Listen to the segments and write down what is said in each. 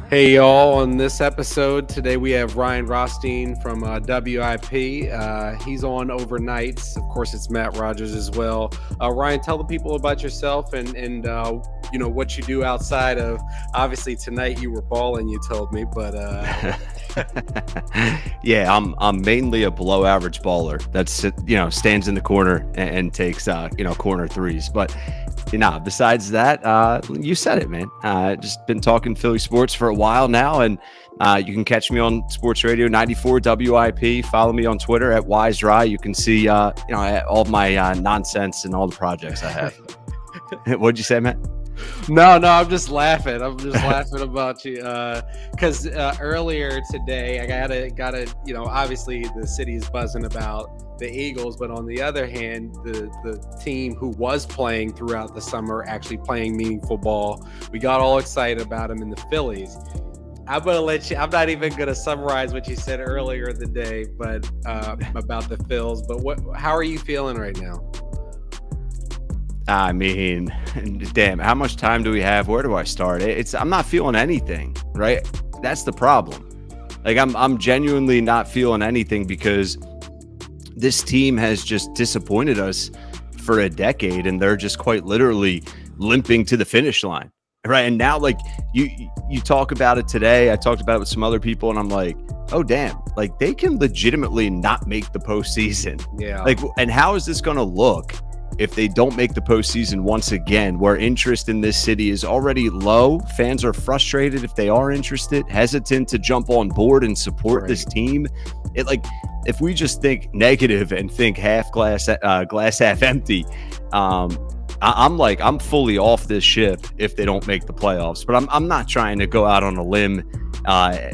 Hey y'all, on this episode today we have Ryan Rothstein from WIP. He's on overnights. Of course, it's Matt Rogers as well. Ryan, tell the people about yourself and what you do outside of. Obviously, tonight you were balling. You told me, but Yeah, I'm mainly a below average baller that's stands in the corner and takes corner threes. But besides that, you said it, man. Just been talking Philly sports for a while now, and you can catch me on Sports Radio 94 WIP. Follow me on Twitter at WiseRye. You can see all my nonsense and all the projects I have. What'd you say, Matt? No, I'm just laughing. I'm just laughing about you because earlier today I gotta obviously the city is buzzing about the Eagles, but on the other hand, the team who was playing throughout the summer actually playing meaningful ball. We got all excited about them in the Phillies. I'm gonna let you. I'm not even gonna summarize what you said earlier in the day, but about the Phils. But how are you feeling right now? I mean, damn, how much time do we have? Where do I start? I'm not feeling anything, right? That's the problem. Like I'm genuinely not feeling anything because this team has just disappointed us for a decade, and they're just quite literally limping to the finish line. Right. And now, like, you talk about it today. I talked about it with some other people, and I'm like, oh damn, like they can legitimately not make the postseason. Yeah. Like, and how is this gonna look if they don't make the postseason once again, where interest in this city is already low? Fans are frustrated if they are interested, hesitant to jump on board and support this team. If we just think negative and think glass half empty, I'm fully off this ship if they don't make the playoffs. But I'm not trying to go out on a limb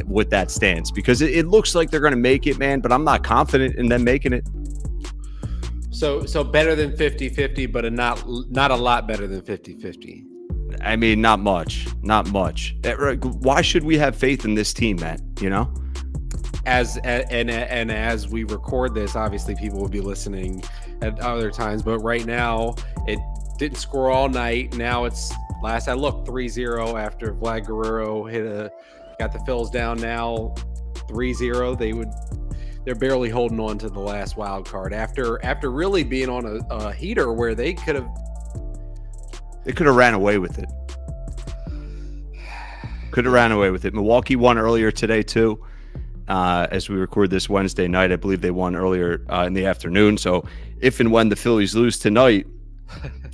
with that stance because it looks like they're going to make it, man. But I'm not confident in them making it. So better than 50-50, but not a lot better than 50-50. I mean, not much. Why should we have faith in this team, Matt? As we record this, obviously people will be listening at other times, but right now it didn't score all night. Now it's last I looked 3-0 after Vlad Guerrero got the Phils down now 3-0. They're barely holding on to the last wild card after really being on a heater where they could have ran away with it. Milwaukee won earlier today too. As we record this Wednesday night, I believe they won earlier in the afternoon. So if and when the Phillies lose tonight,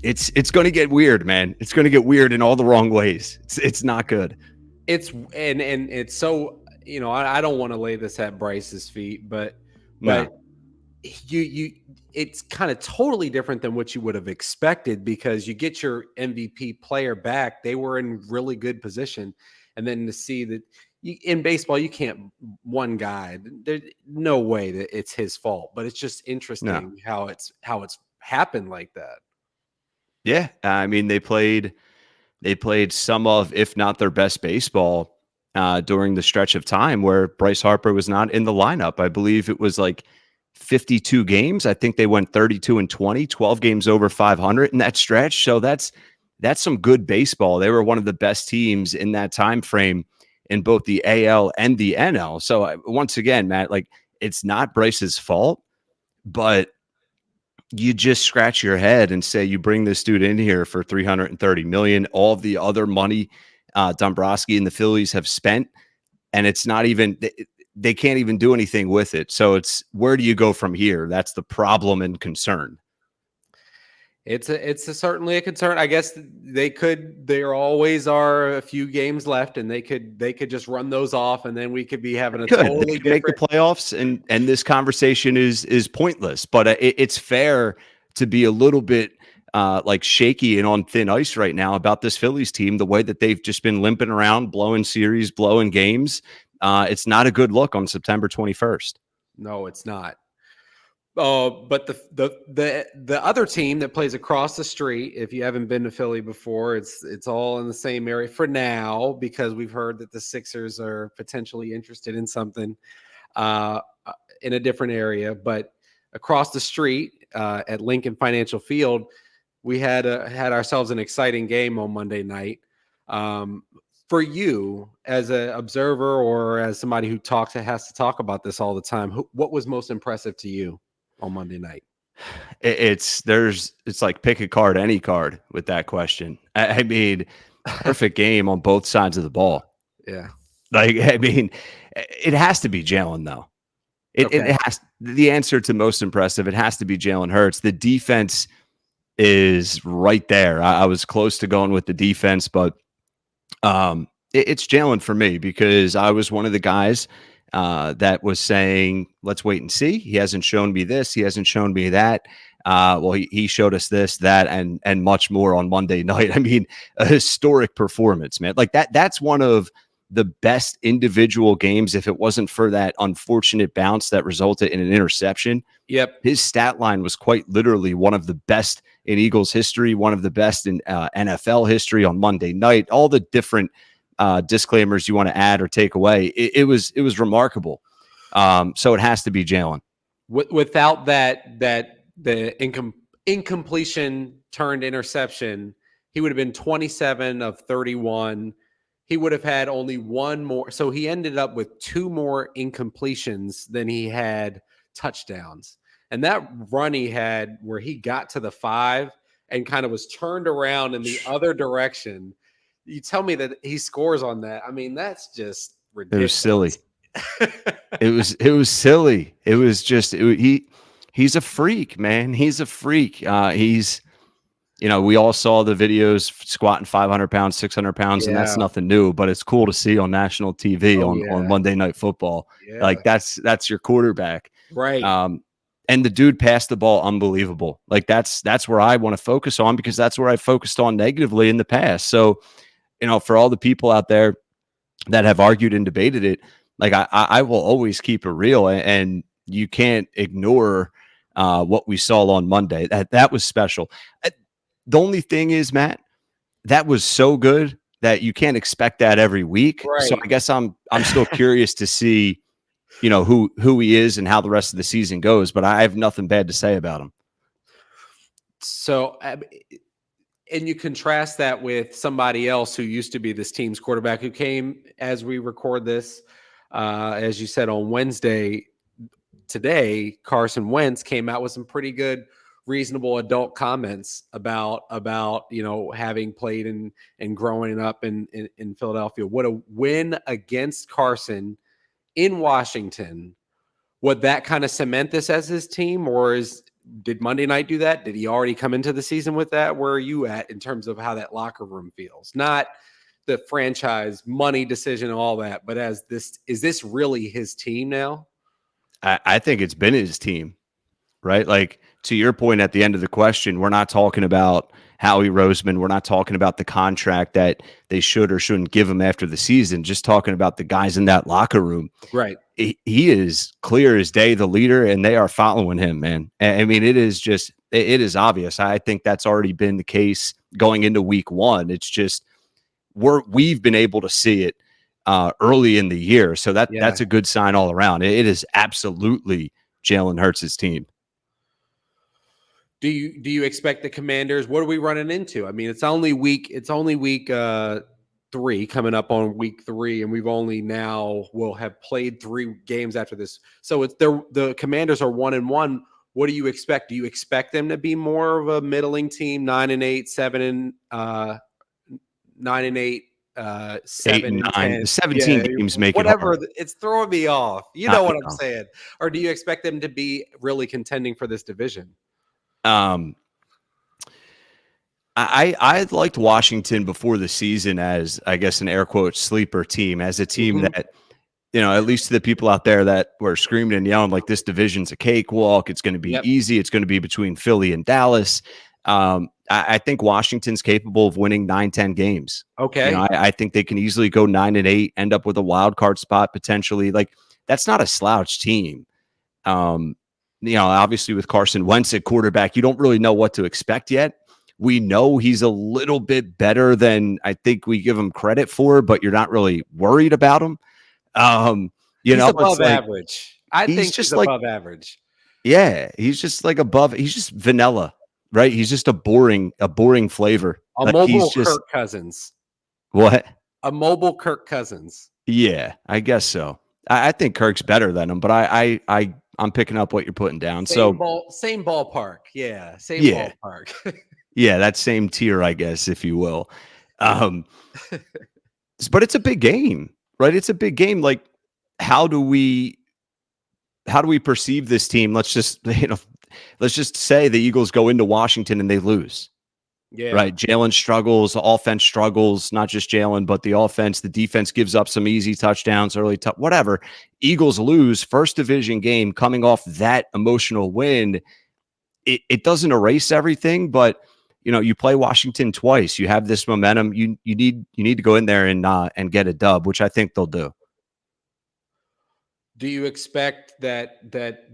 it's going to get weird, man. It's going to get weird in all the wrong ways. It's not good. It's so. I don't want to lay this at Bryce's feet, but it's kind of totally different than what you would have expected because you get your MVP player back. They were in really good position. And then to see that in baseball, you can't one guy. There's no way that it's his fault, but it's just interesting how it's happened like that. Yeah. I mean, they played some of, if not their best baseball during the stretch of time where Bryce Harper was not in the lineup. I believe it was like 52 games. I think they went 32-20, 12 games over 500 in that stretch. So that's some good baseball. They were one of the best teams in that time frame in both the AL and the NL. So once again, Matt, like it's not Bryce's fault, but you just scratch your head and say you bring this dude in here for $330 million. All of the other money Dombrowski and the Phillies have spent, and it's not even they can't even do anything with it. So it's where do you go from here? That's the problem and concern. It's certainly a concern. I guess there always are a few games left, and they could just run those off, and then we could be having a totally different make the playoffs, and this conversation is pointless. But it's fair to be a little bit like shaky and on thin ice right now about this Phillies team, the way that they've just been limping around, blowing series, blowing games. It's not a good look on September 21st. No, it's not. But the other team that plays across the street, if you haven't been to Philly before, it's all in the same area for now because we've heard that the Sixers are potentially interested in something in a different area. But across the street at Lincoln Financial Field, we had ourselves an exciting game on Monday night. For you as an observer or as somebody who has to talk about this all the time, what was most impressive to you on Monday night? It's like pick a card, any card with that question. I mean, perfect game on both sides of the ball. Yeah. Like, I mean, it has to be Jalen though. Okay. It has the answer to most impressive. It has to be Jalen Hurts. The defense is right there. I was close to going with the defense, but it's Jalen for me because I was one of the guys that was saying, let's wait and see. He hasn't shown me this. He hasn't shown me that. Well, he showed us this, that, and much more on Monday night. I mean, a historic performance, man. Like that's one of the best individual games. If it wasn't for that unfortunate bounce that resulted in an interception, Yep. his stat line was quite literally one of the best in Eagles history, one of the best in NFL history on Monday night. All the different disclaimers you want to add or take away, it was remarkable. So it has to be Jalen. Without the incompletion turned interception, he would have been 27 of 31. He would have had only one more. So he ended up with two more incompletions than he had touchdowns. And that run he had where he got to the 5 and kind of was turned around in the other direction. You tell me that he scores on that. I mean, that's just ridiculous. It was silly. it was silly. It was just he's a freak, man. He's a freak. He's we all saw the videos squatting 500 pounds, 600 pounds, and that's nothing new, but it's cool to see on national TV on Monday Night Football. Yeah. Like that's your quarterback. Right. And the dude passed the ball unbelievable. Like that's where I want to focus on because that's where I focused on negatively in the past. So, for all the people out there that have argued and debated it, like I will always keep it real, and you can't ignore what we saw on Monday. That was special. The only thing is, Matt, that was so good that you can't expect that every week. Right. So I guess I'm still curious to see, who he is and how the rest of the season goes. But I have nothing bad to say about him. So, and you contrast that with somebody else who used to be this team's quarterback who came as we record this, as you said on Wednesday. Today, Carson Wentz came out with some pretty good, reasonable adult comments about having played and growing up in Philadelphia. Would a win against Carson in Washington, would that kind of cement this as his team, or did Monday night do that? Did he already come into the season with that? Where are you at in terms of how that locker room feels? Not the franchise money decision, all that, but is this really his team now? I think it's been his team, right? Like, to your point at the end of the question, we're not talking about Howie Roseman. We're not talking about the contract that they should or shouldn't give him after the season. Just talking about the guys in that locker room. Right. He is clear as day, the leader, and they are following him, man. I mean, it is obvious. I think that's already been the case going into week 1. It's just we've been able to see it early in the year. So that's a good sign all around. It is absolutely Jalen Hurts' team. Do you expect the Commanders? What are we running into? I mean, it's only week 3 coming up on week 3, and we'll have played 3 games after this. So the Commanders are 1-1. What do you expect? Do you expect them to be more of a middling team, 9-8, 7-9 and 8, 7 and 10, 17 games make whatever. It hard. It's throwing me off. You know what I'm saying? Or do you expect them to be really contending for this division? I liked Washington before the season as, I guess, an air quotes sleeper team, as a team that, at least to the people out there that were screaming and yelling like this division's a cakewalk, it's going to be easy, it's going to be between Philly and Dallas. I think Washington's capable of winning 9-10 games. Okay. I think they can easily go 9-8, end up with a wild card spot potentially. Like, that's not a slouch team. Obviously with Carson Wentz at quarterback, you don't really know what to expect yet. We know he's a little bit better than I think we give him credit for, but you're not really worried about him. He's above average. I think he's above average. Yeah, he's just like above. He's just vanilla, right? He's just a boring flavor. Mobile Kirk Cousins. What? A mobile Kirk Cousins. Yeah, I guess so. I think Kirk's better than him, but I'm picking up what you're putting down. So Same ballpark. Yeah, same yeah, ballpark. yeah, that same tier, I guess, if you will. Um, but it's a big game, right? It's a big game. Like, how do we perceive this team? Let's just let's just say the Eagles go into Washington and they lose. Yeah. Right. Jalen struggles, offense struggles, not just Jalen, but the offense. The defense gives up some easy touchdowns, whatever. Eagles lose first division game coming off that emotional win. It doesn't erase everything, but you play Washington twice. You have this momentum. You need to go in there and get a dub, which I think they'll do. Do you expect that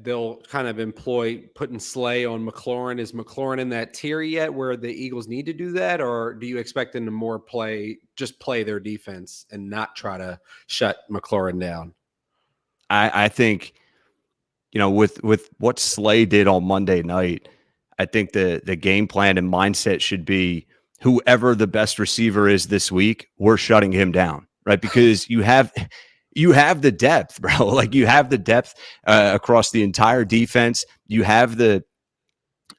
they'll kind of employ putting Slay on McLaurin? Is McLaurin in that tier yet where the Eagles need to do that? Or do you expect them to more play their defense and not try to shut McLaurin down? I think, with what Slay did on Monday night, I think the game plan and mindset should be whoever the best receiver is this week, we're shutting him down, right? Because you have the depth, bro. Like, you have the depth across the entire defense. You have the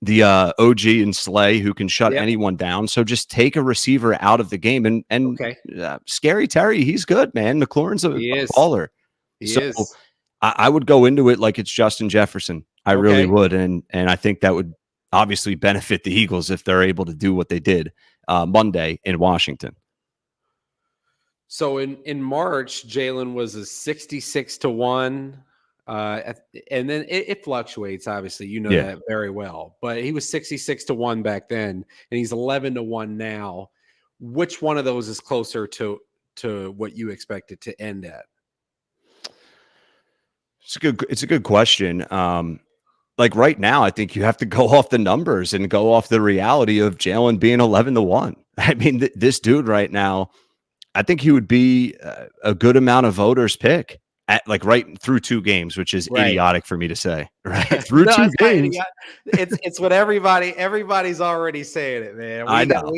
OG and Slay who can shut anyone down. So just take a receiver out of the game and Okay. Scary Terry, he's good, man. McLaurin's a baller. He is. I would go into it like it's Justin Jefferson. I really would, and I think that would obviously benefit the Eagles if they're able to do what they did Monday in Washington. So in March, Jalen was a 66-1. And then it fluctuates, obviously, that very well, but he was 66-1 back then, and he's 11-1 now. Which one of those is closer to what you expect it to end at? It's a good question. Like right now, I think you have to go off the numbers and go off the reality of Jalen being 11-1. I mean, this dude right now, I think he would be a good amount of voters pick at right through 2 games, which is idiotic for me to say, right? Through 2 games. It's what everybody's already saying it, man. I know.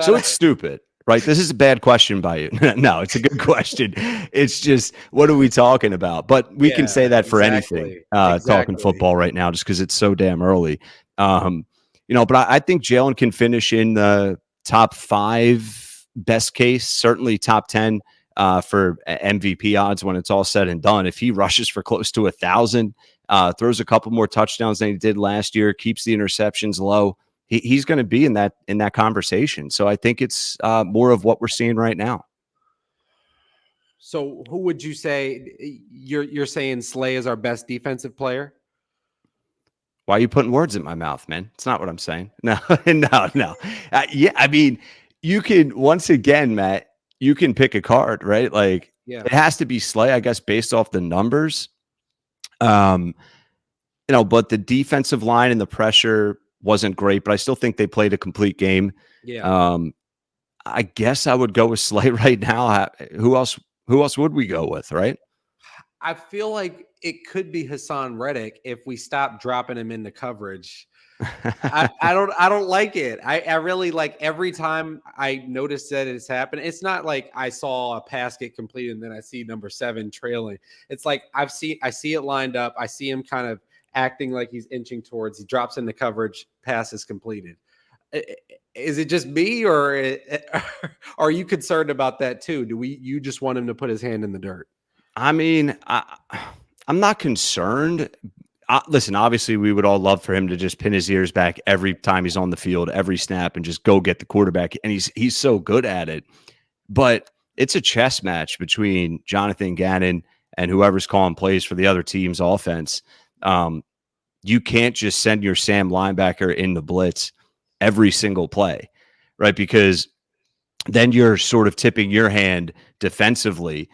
So it's stupid, right? This is a bad question by you. No, it's a good question. It's just, what are we talking about? But we can say that for anything, talking football right now, just because it's so damn early. But I think Jalen can finish in the top 5, best case, certainly top 10 for MVP odds when it's all said and done. If he rushes for close to 1,000, throws a couple more touchdowns than he did last year, keeps the interceptions low, he's going to be in that conversation. So I think it's more of what we're seeing right now. So who would you say you're saying Slay is our best defensive player? Why are you putting words in my mouth, man? It's not what I'm saying. No, no. Yeah, I mean, you can, once again, Matt, you can pick a card, right? Like, it has to be Slay, I guess, based off the numbers. But the defensive line and the pressure wasn't great, but I still think they played a complete game. Yeah. I guess I would go with Slay right now. Who else would we go with, right? I feel like it could be Hassan Reddick if we stop dropping him into coverage. I don't like it. I really, like, every time I notice that it's happened, it's not like I saw a pass get completed and then I see number 7 trailing. It's like I see it lined up. I see him kind of acting like he's inching towards. He drops into coverage. Pass is completed. Is it just me, or are you concerned about that too? You just want him to put his hand in the dirt? I mean, I'm not concerned. Listen, obviously, we would all love for him to just pin his ears back every time he's on the field, every snap, and just go get the quarterback. And he's so good at it. But it's a chess match between Jonathan Gannon and whoever's calling plays for the other team's offense. You can't just send your Sam linebacker in the blitz every single play, right? Because then you're sort of tipping your hand defensively.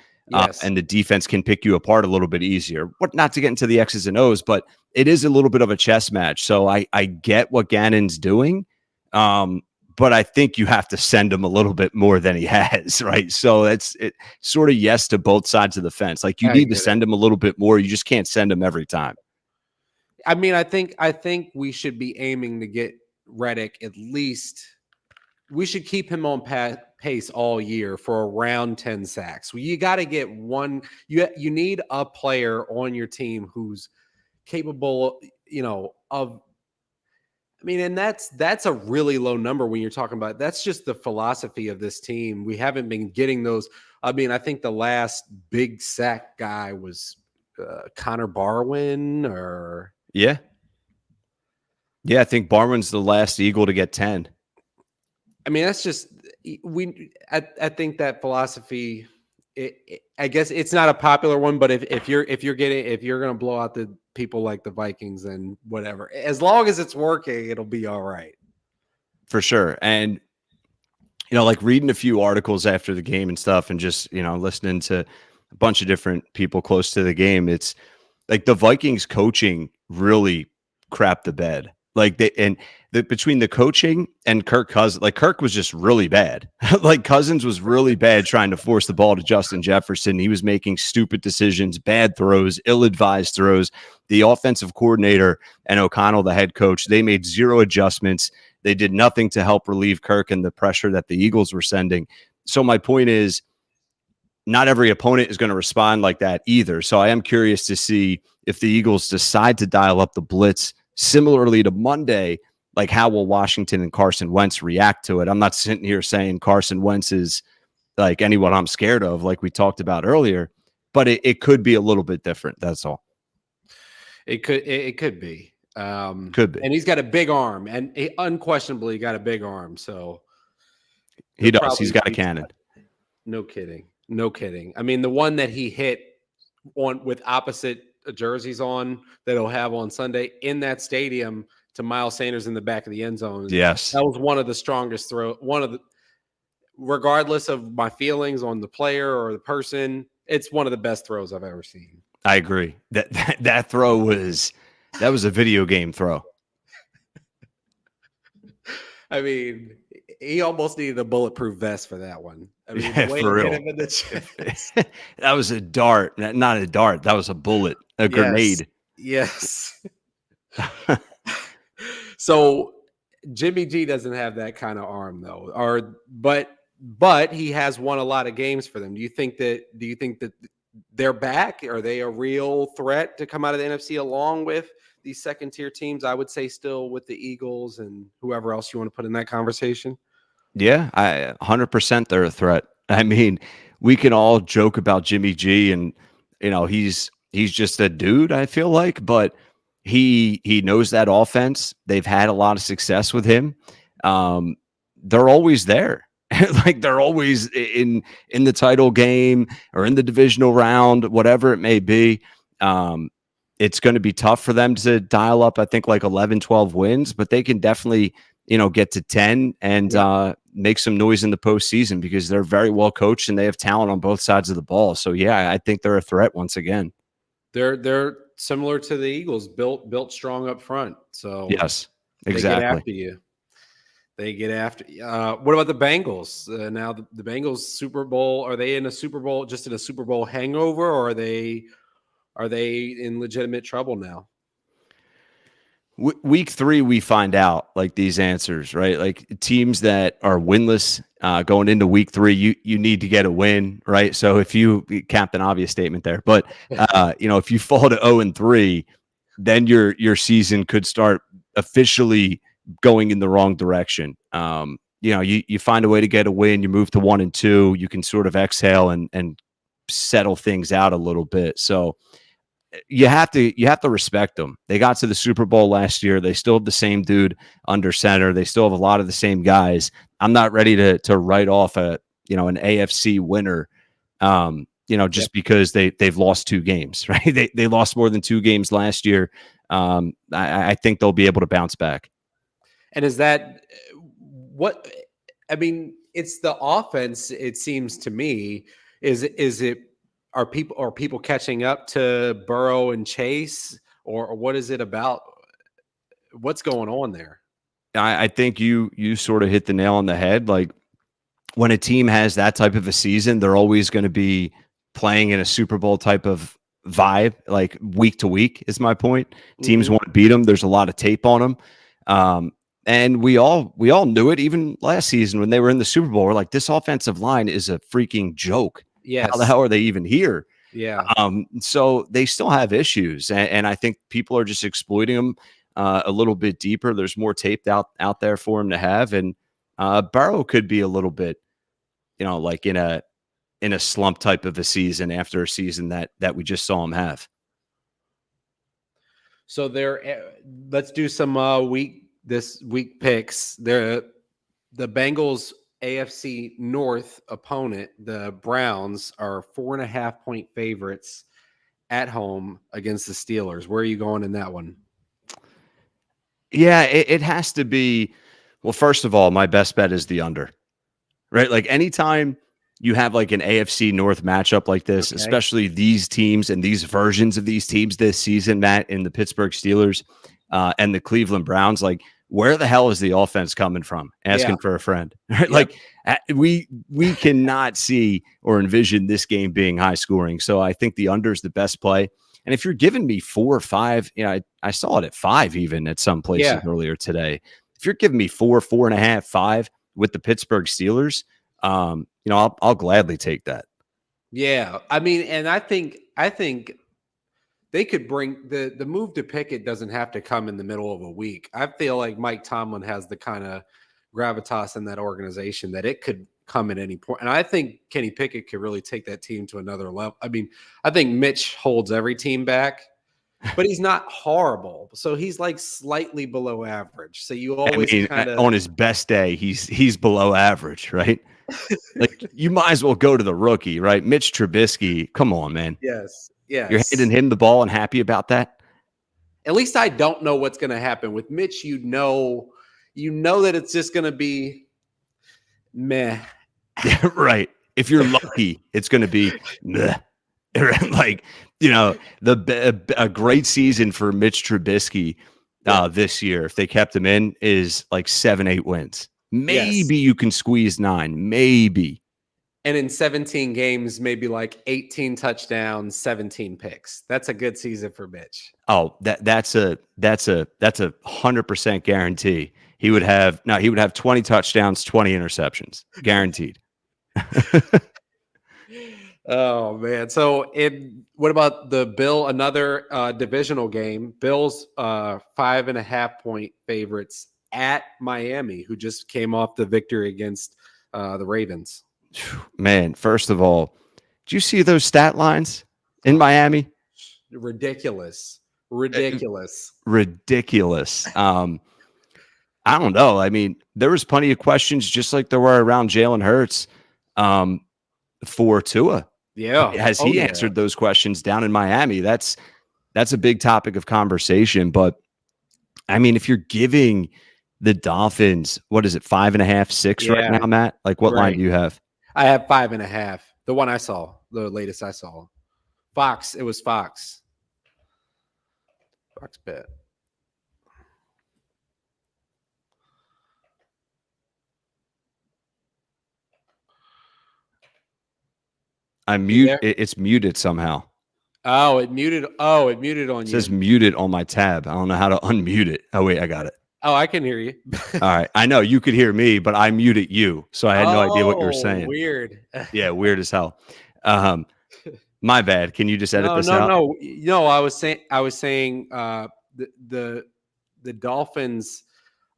And the defense can pick you apart a little bit easier. Not to get into the X's and O's, but it is a little bit of a chess match. So I get what Gannon's doing, but I think you have to send him a little bit more than he has, right? So it's sort of yes to both sides of the fence. Like, you need to send him a little bit more. You just can't send him every time. I mean, I think we should be aiming to get Reddick at least we should keep him on pace all year for around 10 sacks. You got to get one. You need a player on your team who's capable, of. I mean, and that's a really low number when you're talking about. That's just the philosophy of this team. We haven't been getting those. I mean, I think the last big sack guy was Connor Barwin, or Yeah. I think Barwin's the last Eagle to get 10. I mean, that's just I think that philosophy. I guess it's not a popular one, but if you're going to blow out the people like the Vikings and whatever, as long as it's working, it'll be all right. For sure. And like reading a few articles after the game and stuff, and just listening to a bunch of different people close to the game, it's like the Vikings coaching really crapped the bed. Like between the coaching and Kirk Cousins, like Kirk was just really bad. Like Cousins was really bad trying to force the ball to Justin Jefferson. He was making stupid decisions, bad throws, ill-advised throws. The offensive coordinator and O'Connell, the head coach, they made zero adjustments. They did nothing to help relieve Kirk and the pressure that the Eagles were sending. So my point is, not every opponent is going to respond like that either. So I am curious to see if the Eagles decide to dial up the blitz similarly to Monday. Like, how will Washington and Carson Wentz react to it? I'm not sitting here saying Carson Wentz is like anyone I'm scared of, like we talked about earlier, but it could be a little bit different. That's all. It could be. Could be. And he's got a big arm, and he unquestionably got a big arm. So he does. He's got a cannon. No kidding. I mean, the one that he hit on with opposite jerseys on that he'll have on Sunday in that stadium to Miles Sanders in the back of the end zone. Yes. That was one of the strongest regardless of my feelings on the player or the person, it's one of the best throws I've ever seen. I agree. That throw was a video game throw. I mean, he almost needed a bulletproof vest for that one. I mean, yeah, the way for real. Hit him in the chest. That was a dart, not a dart. That was a bullet, a grenade. Yes. So Jimmy G doesn't have that kind of arm though, but he has won a lot of games for them. Do you think that they're back? Are they a real threat to come out of the NFC along with these second tier teams? I would say still with the Eagles and whoever else you want to put in that conversation. Yeah, 100% they're a threat. I mean, we can all joke about Jimmy G, and he's just a dude, I feel like, but he knows that offense. They've had a lot of success with him. They're always there. Like they're always in the title game or in the divisional round, whatever it may be. It's going to be tough for them to dial up, I think, like 11, 12 wins, but they can definitely, get to 10 and make some noise in the postseason because they're very well coached and they have talent on both sides of the ball. So, yeah, I think they're a threat once again. They're similar to the Eagles, built strong up front. So yes, exactly. They get after you. What about the Bengals? Now the Bengals Super Bowl, are they in a Super Bowl, just in a Super Bowl hangover, or are they in legitimate trouble now? Week 3, we find out like these answers, right? Like teams that are winless going into week 3, you need to get a win, right? So if you Captain Obvious statement there, but if you fall to 0-3, then your season could start officially going in the wrong direction. You find a way to get a win, you move to 1-2, you can sort of exhale and settle things out a little bit. So you have to respect them. They got to the Super Bowl last year. They still have the same dude under center. They still have a lot of the same guys. I'm not ready to write off an AFC winner, just because they've lost 2 games, right? They lost more than 2 games last year. I think they'll be able to bounce back. And is that what? I mean, it's the offense. It seems to me. Is it? Are people catching up to Burrow and Chase, or what is it about? What's going on there? I think you sort of hit the nail on the head. Like when a team has that type of a season, they're always going to be playing in a Super Bowl type of vibe, like week to week is my point. Teams want to beat them. There's a lot of tape on them. And we all knew it even last season when they were in the Super Bowl. We're like, this offensive line is a freaking joke. Yes. How the hell are they even here? Yeah. So they still have issues, and I think people are just exploiting them a little bit deeper. There's more tape out there for him to have, and Burrow could be a little bit, like in a slump type of a season after a season that we just saw him have. So let's do some this week picks. The Bengals AFC North opponent, the Browns, are 4.5-point favorites at home against the Steelers. Where are you going in that one? Yeah, it has to be. Well, first of all, my best bet is the under, right? Like anytime you have like an AFC North matchup like this, especially these teams and these versions of these teams this season, Matt, in the Pittsburgh Steelers and the Cleveland Browns, like where the hell is the offense coming from? Asking for a friend, right? Yep. Like we cannot see or envision this game being high scoring. So I think the under is the best play. And if you're giving me 4 or 5, I saw it at 5 even at some places earlier today. If you're giving me 4, 4.5, 5 with the Pittsburgh Steelers, I'll gladly take that. Yeah, I mean, and I think they could bring the move to Pickett doesn't have to come in the middle of a week. I feel like Mike Tomlin has the kind of gravitas in that organization that it could come at any point. And I think Kenny Pickett could really take that team to another level. I mean, I think Mitch holds every team back, but he's not horrible. So he's like slightly below average. So you always kind of on his best day, he's below average, right? Like you might as well go to the rookie, right? Mitch Trubisky. Come on, man. Yes. You're handing him the ball and happy about that? At least I don't know what's going to happen with Mitch. You know that it's just going to be meh. Yeah, right. If you're lucky, it's going to be meh. Like, a great season for Mitch Trubisky this year, if they kept him in, is like 7-8 wins. Maybe you can squeeze 9, maybe. And in 17 games, maybe like 18 touchdowns, 17 picks. That's a good season for Mitch. Oh, that's a 100% guarantee. He would have 20 touchdowns, 20 interceptions, guaranteed. Oh man. So what about the Bill? Another divisional game. Bills 5.5-point favorites at Miami, who just came off the victory against the Ravens. Man, first of all, did you see those stat lines in Miami? Ridiculous. I don't know. I mean, there was plenty of questions, just like there were around Jalen Hurts for Tua. Yeah. Has he answered those questions down in Miami? That's a big topic of conversation. But I mean, if you're giving the Dolphins, what is it, 5.5, 6 right now, Matt? Like what line do you have? I have 5.5. The one I saw, the latest I saw. Fox. It was Fox. Fox bet. It's muted somehow. Oh, it muted on you. It says muted on my tab. I don't know how to unmute it. Oh, wait, I got it. Oh, I can hear you. All right. I know you could hear me, but I muted you. So I had no idea what you were saying. Weird. Yeah, weird as hell. My bad. Can you just edit this out? No, I was saying the Dolphins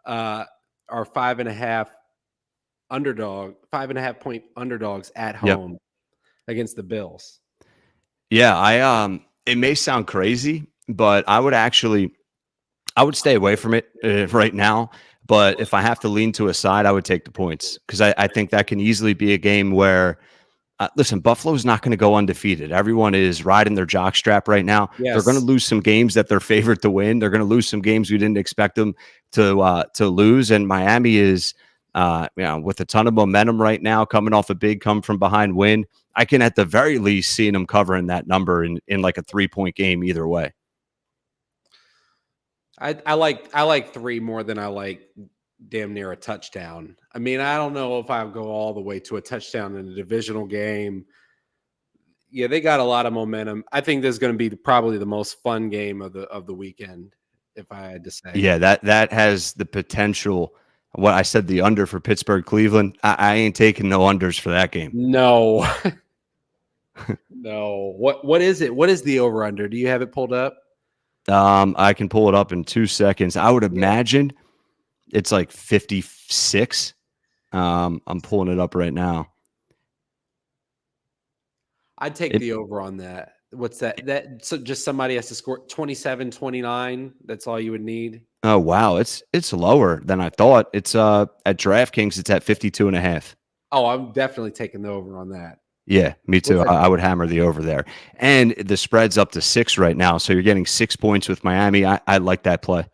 are 5.5-point underdogs at home against the Bills. Yeah, it may sound crazy, but I would stay away from it right now. But if I have to lean to a side, I would take the points because I think that can easily be a game where, listen, Buffalo's not going to go undefeated. Everyone is riding their jockstrap right now. Yes. They're going to lose some games that they're favored to win. They're going to lose some games we didn't expect them to lose. And Miami is, with a ton of momentum right now, coming off a big come-from-behind win. I can at the very least see them covering that number in like a 3-point game either way. I like 3 more than I like damn near a touchdown. I mean, I don't know if I'll go all the way to a touchdown in a divisional game. Yeah, they got a lot of momentum. I think this is going to be probably the most fun game of the weekend. if I had to say. Yeah, that has the potential. What I said, the under for Pittsburgh, Cleveland. I ain't taking no unders for that game. No. No. What is it? What is the over under? Do you have it pulled up? I can pull it up in 2 seconds. I would Yeah. imagine it's like 56. I'm pulling it up right now. I'd take the over on that. What's that? So just somebody has to score 27, 29. That's all you would need. Oh wow, it's lower than I thought. It's at DraftKings, it's at 52.5. Oh, I'm definitely taking the over on that. Yeah, me too. What's that? I would hammer the over there. And the spread's up to 6 right now. So you're getting 6 points with Miami. I like that play.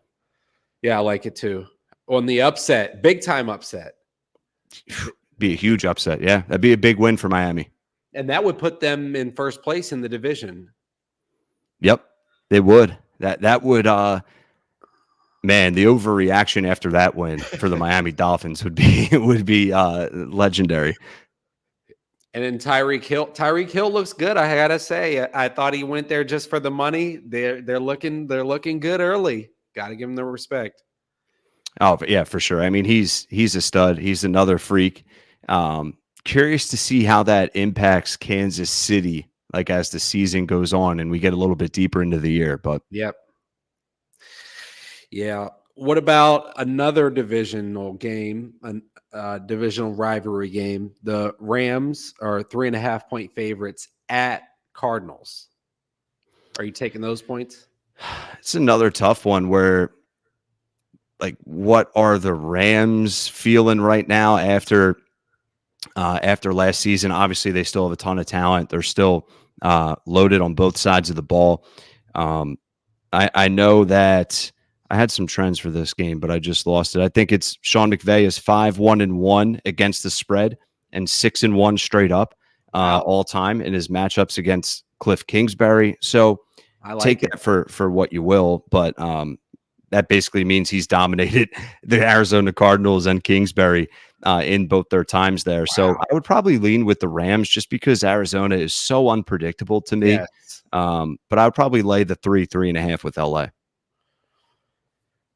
Yeah, I like it too. On the upset, big time upset. Be a huge upset. Yeah, that'd be a big win for Miami. And that would put them in first place in the division. Yep, they would. That would man, the overreaction after that win for the Miami Dolphins would be legendary. And then Tyreek Hill looks good. I gotta say, I thought he went there just for the money. They're looking good early. Got to give him the respect. Oh yeah, for sure. I mean, he's a stud. He's another freak. Curious to see how that impacts Kansas City, like as the season goes on and we get a little bit deeper into the year. But yep, yeah. What about another divisional game? Divisional rivalry game. The Rams are 3.5-point favorites at Cardinals. Are you taking those points? It's another tough one where, like, what are the Rams feeling right now after last season? Obviously, they still have a ton of talent. They're still loaded on both sides of the ball. I know that I had some trends for this game, but I just lost it. I think it's Sean McVay is 5-1-1 against the spread and 6-1 straight up all time in his matchups against Cliff Kingsbury. So I like take that for what you will, but that basically means he's dominated the Arizona Cardinals and Kingsbury in both their times there. Wow. So I would probably lean with the Rams just because Arizona is so unpredictable to me. Yes. But I would probably lay the 3.5 with LA.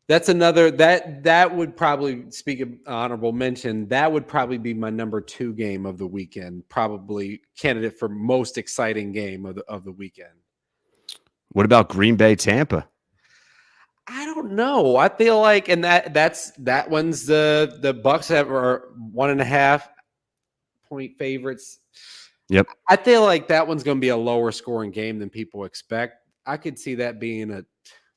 That's another that would probably, speak of honorable mention, that would probably be my number 2 game of the weekend. Probably candidate for most exciting game of the weekend. What about Green Bay, Tampa? I don't know. I feel like, and that one's the Bucks are 1.5-point favorites. Yep. I feel like that one's going to be a lower scoring game than people expect. I could see that being a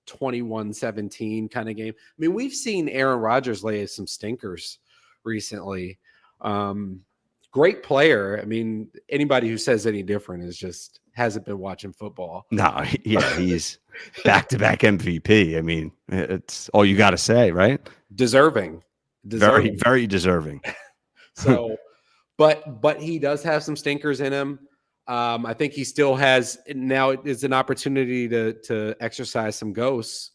21-17 kind of game. I mean, we've seen Aaron Rodgers lay some stinkers recently. Great player. I mean, anybody who says any different is just hasn't been watching football. No, yeah, he's back-to-back MVP. I mean, it's all you got to say, right? Deserving. Very, very deserving. So, but he does have some stinkers in him. I think he still has now. It's an opportunity to exercise some ghosts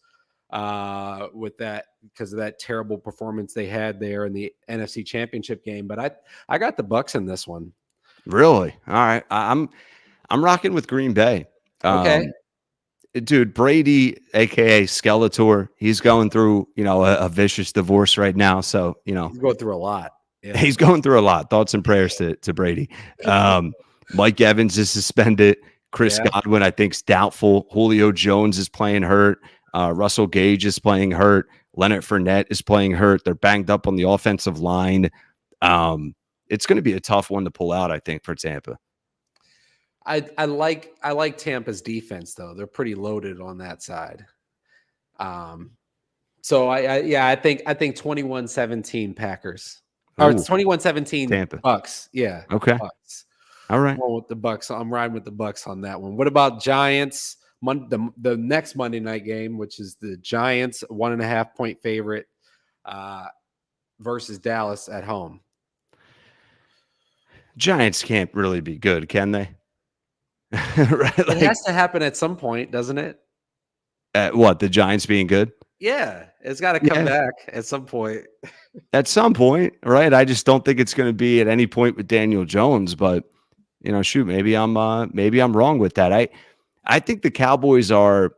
with that, because of that terrible performance they had there in the NFC Championship game. But I got the Bucks in this one. Really? All right. I'm rocking with Green Bay. Okay. Dude, Brady, aka Skeletor, he's going through, a vicious divorce right now. So, he's going through a lot. Yeah. He's going through a lot. Thoughts and prayers to Brady. Mike Evans is suspended. Chris Godwin, I think, is doubtful. Julio Jones is playing hurt. Russell Gage is playing hurt. Leonard Fournette is playing hurt. They're banged up on the offensive line. It's going to be a tough one to pull out, I think, for Tampa. I like Tampa's defense, though. They're pretty loaded on that side. So I think 21-17 Packers. Or it's 21-17 Tampa. Bucks. Yeah. Okay. Bucks. All right. With the Bucks. I'm riding with the Bucks on that one. What about Giants? The next Monday night game, which is the Giants 1.5-point favorite versus Dallas at home. Giants can't really be good, can they? Right? It has to happen at some point, doesn't it? What, the Giants being good? Yeah, it's got to come back at some point. At some point, right? I just don't think it's going to be at any point with Daniel Jones. But shoot, maybe I'm wrong with that. I think the Cowboys are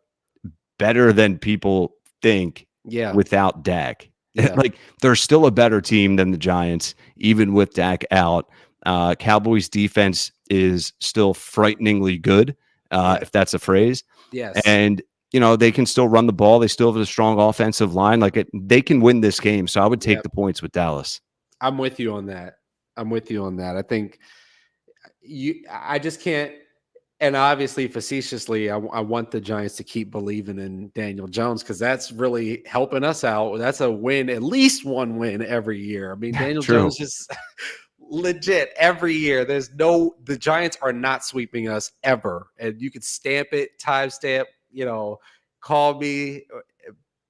better than people think Yeah. without Dak. Yeah. Like they're still a better team than the Giants, even with Dak out. Cowboys defense is still frighteningly good, Yeah. if that's a phrase. Yes. And they can still run the ball. They still have a strong offensive line. They can win this game. So I would take Yep. the points with Dallas. I'm with you on that. I think I just can't. And obviously, facetiously, I want the Giants to keep believing in Daniel Jones because that's really helping us out. That's a win, at least one win every year. I mean, Daniel True. Jones just legit every year. The Giants are not sweeping us ever. And you could stamp it, timestamp, call me,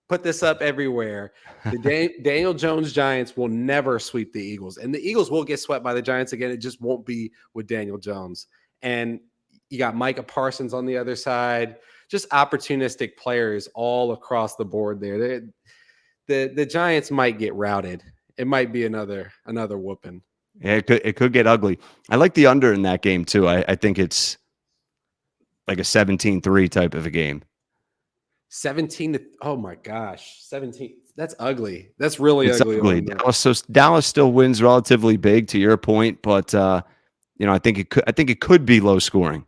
put this up everywhere. The Daniel Jones Giants will never sweep the Eagles. And the Eagles will get swept by the Giants again. It just won't be with Daniel Jones. And you got Micah Parsons on the other side, just opportunistic players all across the board there. The Giants might get routed. It might be another whooping. Yeah, it could get ugly. I like the under in that game too. I think it's like a 17-3 type of a game. 17 to, oh my gosh, 17. That's ugly. That's really It's ugly. Dallas still wins relatively big to your point, but I think it could be low scoring.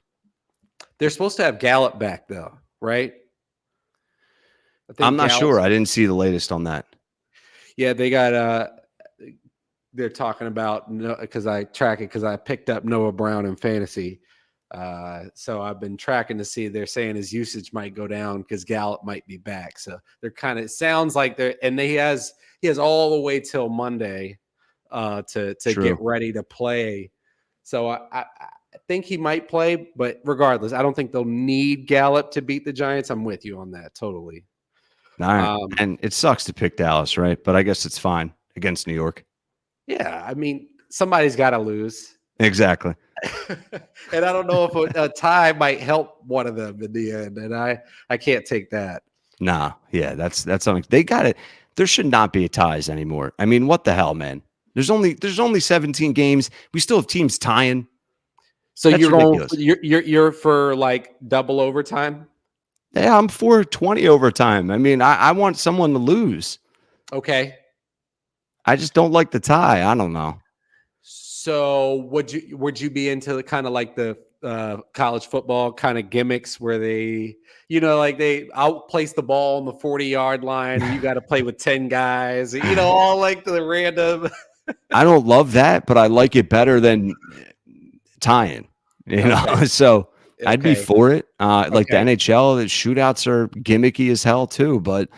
They're supposed to have Gallup back though, right? I'm not sure. I didn't see the latest on that. Yeah, they got they're talking about, because I track it because I picked up Noah Brown in fantasy. So I've been tracking to see, they're saying his usage might go down because Gallup might be back. So they're kind of, sounds like he has all the way till Monday to get ready to play. So I think he might play, but regardless, I don't think they'll need Gallup to beat the Giants. I'm with you on that totally. All right. And it sucks to pick Dallas, right? But I guess it's fine against New York. Yeah, I mean, somebody's got to lose. Exactly. And I don't know if a tie might help one of them in the end, and I can't take that. Nah, yeah, that's something they got it. There should not be ties anymore. I mean, what the hell, man? There's only 17 games. We still have teams tying. So that's ridiculous. You're for like double overtime? Yeah, I'm for 20 overtime. I mean, I want someone to lose. Okay. I just don't like the tie. I don't know. So would you be into the kind of like the college football kind of gimmicks where they, they outplace the ball on the 40-yard line and you got to play with 10 guys, all like the random. I don't love that, but I like it better than tying, so I'd be for it. Like the NHL, the shootouts are gimmicky as hell too, but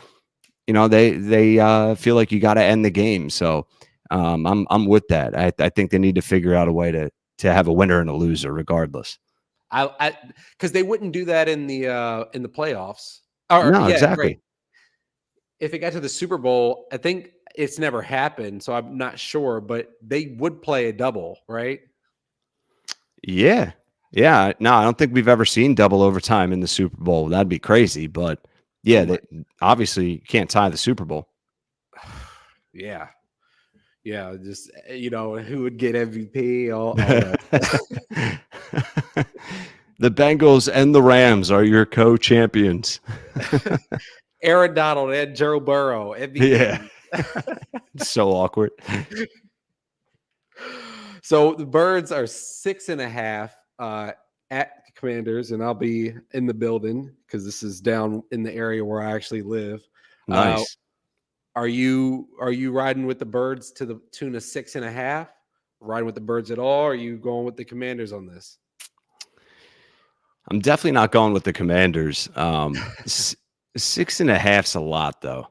they feel like you got to end the game. So I'm with that. I think they need to figure out a way to have a winner and a loser regardless. Because they wouldn't do that in the playoffs. No, exactly. Right. If it got to the Super Bowl, I think it's never happened, so I'm not sure, but they would play a double, right? Yeah. Yeah. No, I don't think we've ever seen double overtime in the Super Bowl. That'd be crazy, but yeah, obviously you can't tie the Super Bowl. Yeah. Yeah, just who would get MVP? All that. The Bengals and the Rams are your co-champions. Aaron Donald and Joe Burrow. MVP. Yeah, so awkward. So the Birds are 6.5 at Commanders, and I'll be in the building because this is down in the area where I actually live. Nice. Are you riding with the Birds to the tune of 6.5? Riding with the Birds at all? Or are you going with the Commanders on this? I'm definitely not going with the Commanders. 6.5's a lot, though.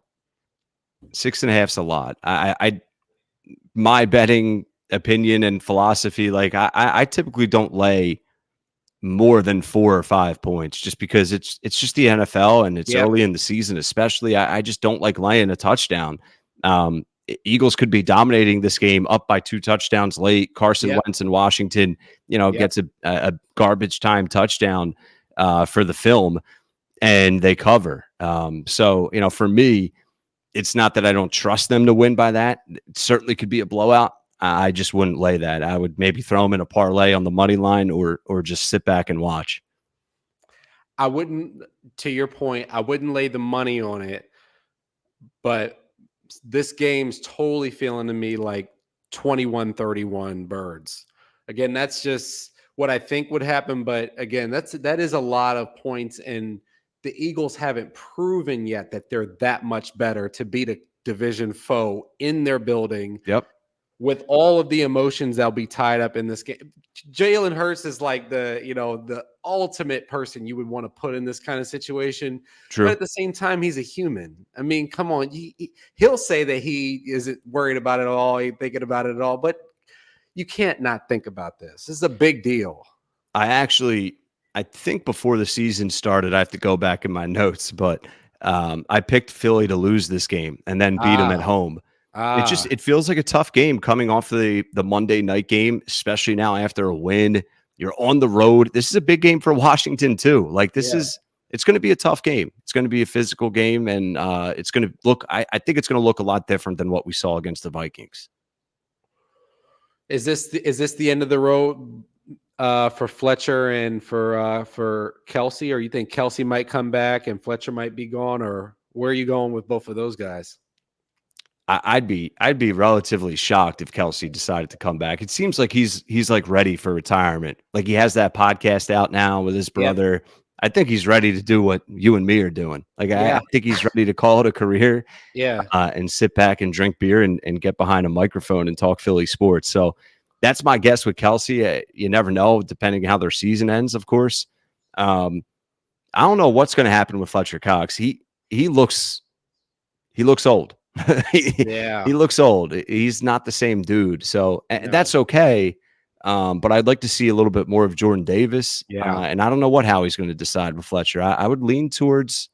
6.5's a lot. I my betting opinion and philosophy, like I typically don't lay more than 4 or 5 points just because it's just the NFL and it's early in the season, especially. I just don't like laying a touchdown. Eagles could be dominating this game up by 2 touchdowns late. Carson Wentz in Washington, gets a garbage time touchdown for the film and they cover. So, for me, it's not that I don't trust them to win by that. It certainly could be a blowout. I just wouldn't lay that. I would maybe throw them in a parlay on the money line or just sit back and watch. I wouldn't, to your point, I wouldn't lay the money on it. but this game's totally feeling to me like 21-31 Birds. Again, that's just what I think would happen. But again, that is a lot of points, and the Eagles haven't proven yet that they're that much better to beat a division foe in their building Yep. with all of the emotions that'll be tied up in this game. Jalen Hurts is like the ultimate person you would want to put in this kind of situation. But True. at the same time, he's a human. I mean, come on. He'll say that he isn't worried about it at all, he thinking about it at all, but you can't not think about this. This is a big deal. I think before the season started, I have to go back in my notes, but I picked Philly to lose this game and then beat them at Ah, home. ah, It feels like a tough game coming off the Monday night game, especially now after a win. You're on the road. This is a big game for Washington too. Like yeah. it's going to be a tough game. It's going to be a physical game, and it's going to look. I think it's going to look a lot different than what we saw against the Vikings. Is this the end of the road for Fletcher and for Kelsey, or you think Kelsey might come back and Fletcher might be gone, or where are you going with both of those guys? I'd be relatively shocked if Kelsey decided to come back. It seems like he's like ready for retirement. Like he has that podcast out now with his Yep. brother. I think he's ready to do what you and me are doing. Like Yeah. I think he's ready to call it a career Yeah. and sit back and drink beer and get behind a microphone and talk Philly sports. So that's my guess with Kelsey. You never know, depending on how their season ends, of course. I don't know what's going to happen with Fletcher Cox. He looks old. he, Yeah. he looks old. He's not the same dude. So No. that's okay. But I'd like to see a little bit more of Jordan Davis. Yeah. And I don't know what Howie's going to decide with Fletcher. I would lean towards,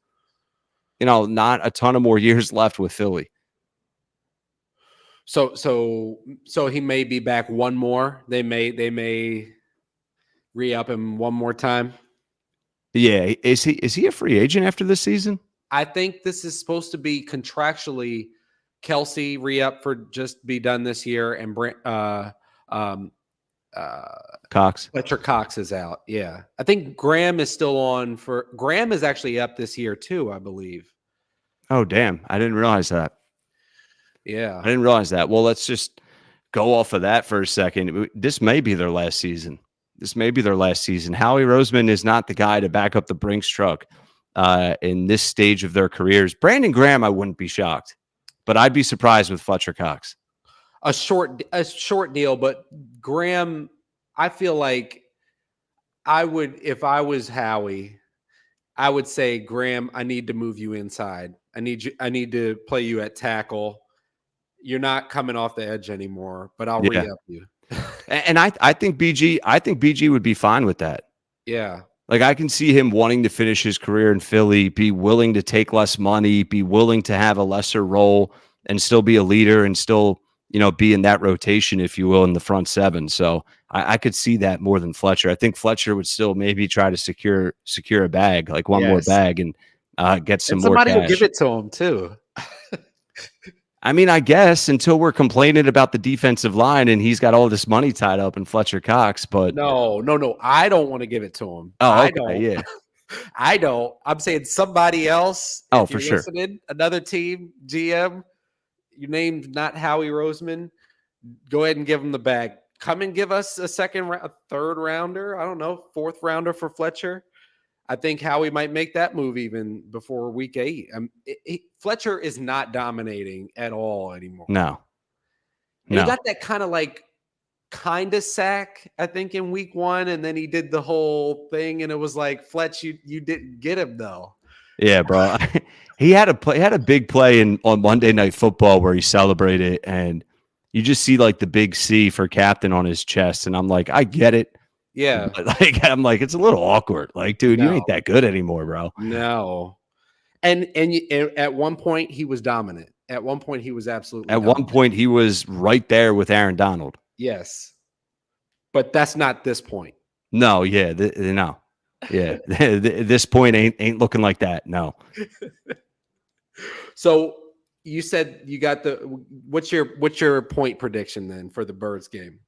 not a ton of more years left with Philly. So he may be back one more. They may re-up him one more time. Yeah. Is he a free agent after this season? I think this is supposed to be contractually Kelsey re-up for just be done this year, and Cox. Fletcher Cox is out. Yeah. I think Graham is still on for Graham is actually up this year too, I believe. Oh, damn. I didn't realize that. Yeah. I didn't realize that. Well, let's just go off of that for a second. This may be their last season. Howie Roseman is not the guy to back up the Brinks truck in this stage of their careers. Brandon Graham, I wouldn't be shocked, but I'd be surprised with Fletcher Cox. A short deal, but Graham, I feel like if I was Howie, I would say, Graham, I need to move you inside. I need to play you at tackle. You're not coming off the edge anymore, but I'll re-up you. And I think BG would be fine with that. Yeah. Like I can see him wanting to finish his career in Philly, be willing to take less money, be willing to have a lesser role and still be a leader and still, be in that rotation, if you will, in the front seven. So I could see that more than Fletcher. I think Fletcher would still maybe try to secure a bag, like one more bag and get some more cash. Somebody will give it to him too. I mean, I guess until we're complaining about the defensive line and he's got all this money tied up in Fletcher Cox, but no, I don't want to give it to him. Oh, okay, I don't. Yeah. I don't. I'm saying somebody else. Oh, if for you're sure. Listening, another team, GM, you named not Howie Roseman. Go ahead and give him the bag. Come and give us a third rounder. I don't know, fourth rounder for Fletcher. I think Howie might make that move even before week 8. Fletcher is not dominating at all anymore. No. He got that kind of sack, I think, in week 1, and then he did the whole thing, and it was like, Fletch, you didn't get him though. Yeah, bro. He had a big play on Monday Night Football where he celebrated, and you just see like the big C for captain on his chest, and I'm like, I get it. Yeah. But I'm like, it's a little awkward. Like, dude, you ain't that good anymore, bro. No. And at one point he was dominant. At one point he was absolutely dominant. One point he was right there with Aaron Donald. Yes. But that's not this point. No, yeah, no. Yeah. This point ain't looking like that. No. So you said you got what's your point prediction then for the Birds game?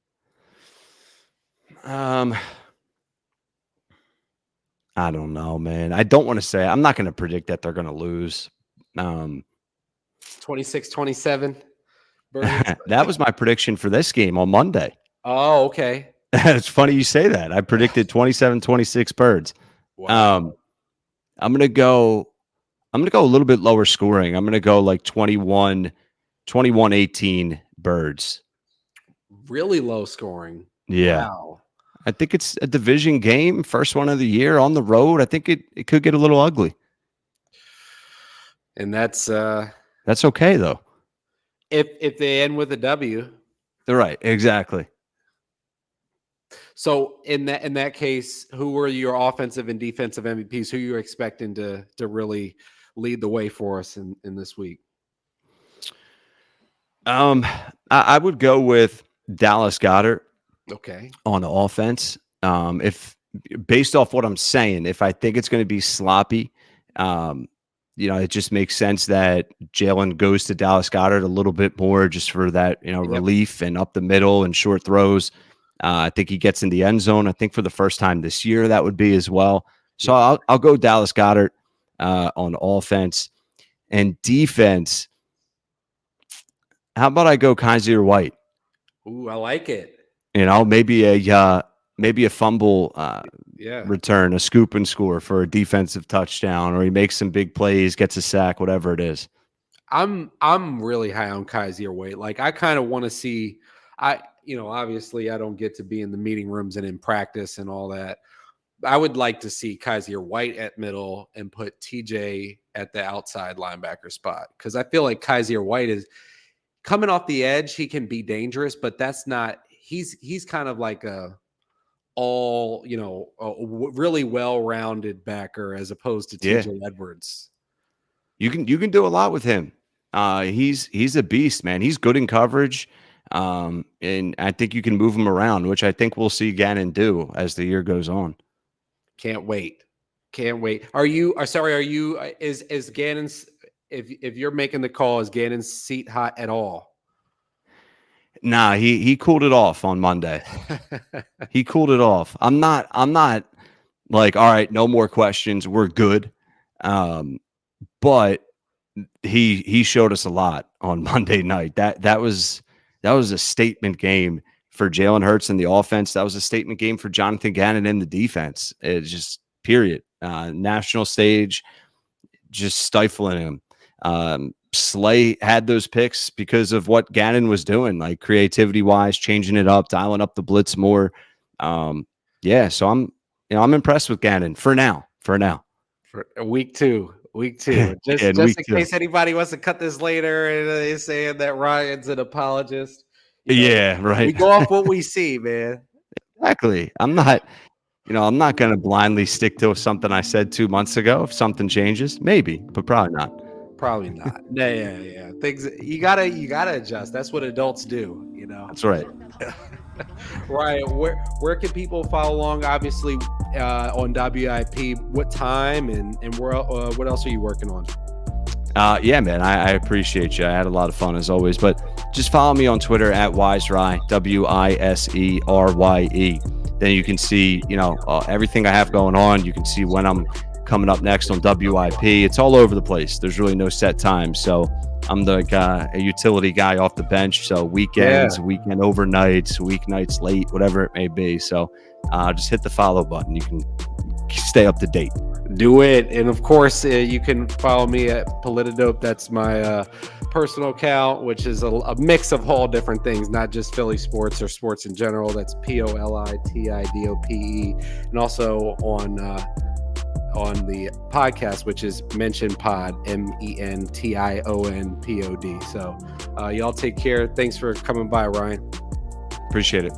I don't know, man. I don't want to say. I'm not going to predict that they're going to lose. 26-27 birds. That was my prediction for this game on Monday. Oh, okay. It's funny you say that. I predicted 27-26 birds. Wow. I'm gonna go a little bit lower scoring. I'm gonna go like 21-18 birds. Really low scoring. Yeah. Wow. I think it's a division game, first one of the year on the road. I think it could get a little ugly. And that's okay though. if they end with a W. They're right, exactly. So in that case, who were your offensive and defensive MVPs? Who you're expecting to really lead the way for us in this week? I would go with Dallas Goedert. Okay. On the offense. If based off what I'm saying, if I think it's going to be sloppy, it just makes sense that Jalen goes to Dallas Goedert a little bit more just for that, relief and up the middle and short throws. I think he gets in the end zone. I think for the first time this year, that would be as well. So I'll go Dallas Goedert on offense and defense. How about I go Kaiser White? Ooh, I like it. Maybe a fumble return, a scoop and score for a defensive touchdown, or he makes some big plays, gets a sack, whatever it is. I'm really high on Kaiser White. Like I kind of want to see. Obviously I don't get to be in the meeting rooms and in practice and all that. I would like to see Kaiser White at middle and put TJ at the outside linebacker spot, because I feel like Kaiser White is coming off the edge. He can be dangerous, but that's not. He's kind of like a really well-rounded backer as opposed to TJ Edwards. You can do a lot with him. He's a beast, man. He's good in coverage. And I think you can move him around, which I think we'll see Gannon do as the year goes on. Can't wait. Is Gannon's, if you're making the call, is Gannon's seat hot at all? Nah, he cooled it off on Monday. He cooled it off. I'm not like, all right, no more questions. We're good. But he showed us a lot on Monday night. That was a statement game for Jalen Hurts in the offense. That was a statement game for Jonathan Gannon in the defense. It's just period. National stage, just stifling him. Slay had those picks because of what Gannon was doing, like creativity wise, changing it up, dialing up the blitz more. So I'm impressed with Gannon for now. For week two, just in case anybody wants to cut this later and they're saying that Ryan's an apologist. Right. We go off what we see, man. Exactly. I'm not going to blindly stick to something I said 2 months ago. If something changes, maybe, but probably not. Probably not. Yeah. Things you gotta adjust. That's what adults do. That's right. Ryan, where can people follow along? Obviously, on WIP. What time and what else are you working on? Yeah, man, I appreciate you. I had a lot of fun as always. But just follow me on Twitter at WiseRye, WISERYE. Then you can see, everything I have going on. You can see when I'm coming up next on WIP. It's all over the place. There's really no set time. So I'm the guy, a utility guy off the bench. So weekends, weekend overnights, weeknights late, whatever it may be. So just hit the follow button. You can stay up to date. Do it. And of course, you can follow me at Politidope. That's my personal account, which is a mix of all different things, not just Philly sports or sports in general. That's POLITIDOPE. And also on the podcast, which is Mention Pod, MENTIONPOD. So y'all take care. Thanks for coming by, Ryan. Appreciate it.